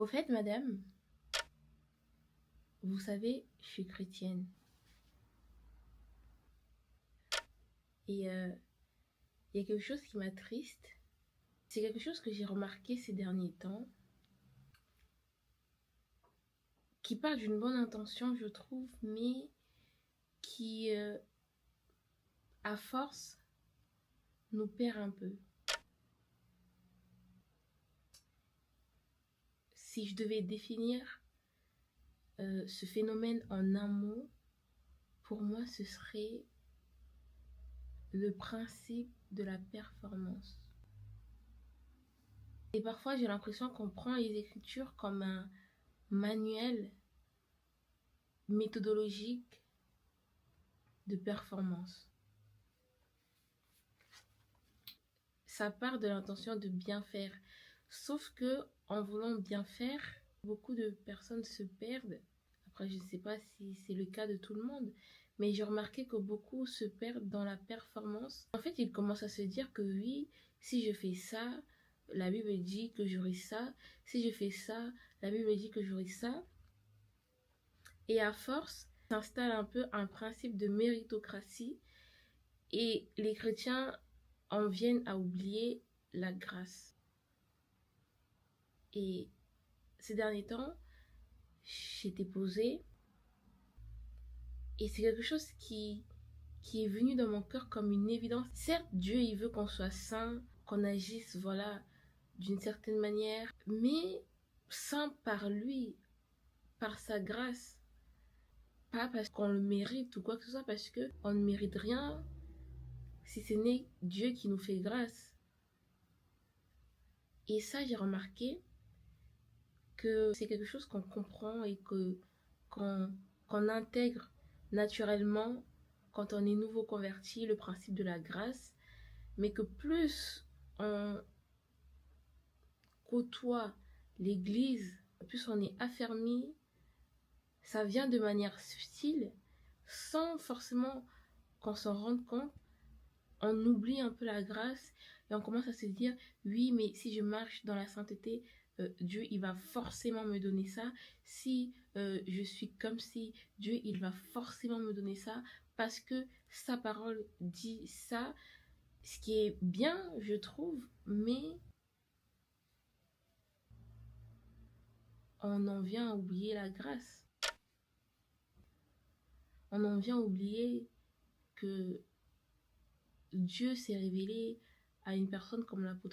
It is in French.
Au fait, madame, vous savez, je suis chrétienne. Et il y a quelque chose qui m'attriste. C'est quelque chose que j'ai remarqué ces derniers temps, qui part d'une bonne intention, je trouve, mais qui, à force, nous perd un peu. Si je devais définir ce phénomène en un mot, pour moi, ce serait le principe de la performance. Et parfois, j'ai l'impression qu'on prend les Écritures comme un manuel méthodologique de performance. Ça part de l'intention de bien faire. Sauf que en voulant bien faire, beaucoup de personnes se perdent. Après, je ne sais pas si c'est le cas de tout le monde, mais j'ai remarqué que beaucoup se perdent dans la performance. En fait, ils commencent à se dire que oui, si je fais ça, la Bible dit que j'aurai ça. Si je fais ça, la Bible dit que j'aurai ça. Et à force, s'installe un peu un principe de méritocratie et les chrétiens en viennent à oublier la grâce. Et ces derniers temps, j'étais posée et c'est quelque chose qui est venu dans mon cœur comme une évidence. Certes, Dieu, il veut qu'on soit saint, qu'on agisse, voilà, d'une certaine manière, mais saint par lui, par sa grâce. Pas parce qu'on le mérite ou quoi que ce soit, parce que on ne mérite rien si ce n'est Dieu qui nous fait grâce. Et ça, j'ai remarqué que c'est quelque chose qu'on comprend et qu'on intègre naturellement quand on est nouveau converti, le principe de la grâce, mais que plus on côtoie l'Église, plus on est affermi, ça vient de manière subtile, sans forcément qu'on s'en rende compte. On oublie un peu la grâce et on commence à se dire oui, mais si je marche dans la sainteté, Dieu il va forcément me donner ça. Si je suis comme si, Dieu il va forcément me donner ça parce que sa parole dit ça, ce qui est bien je trouve, mais on en vient à oublier la grâce. On en vient à oublier que Dieu s'est révélé à une personne comme l'apôtre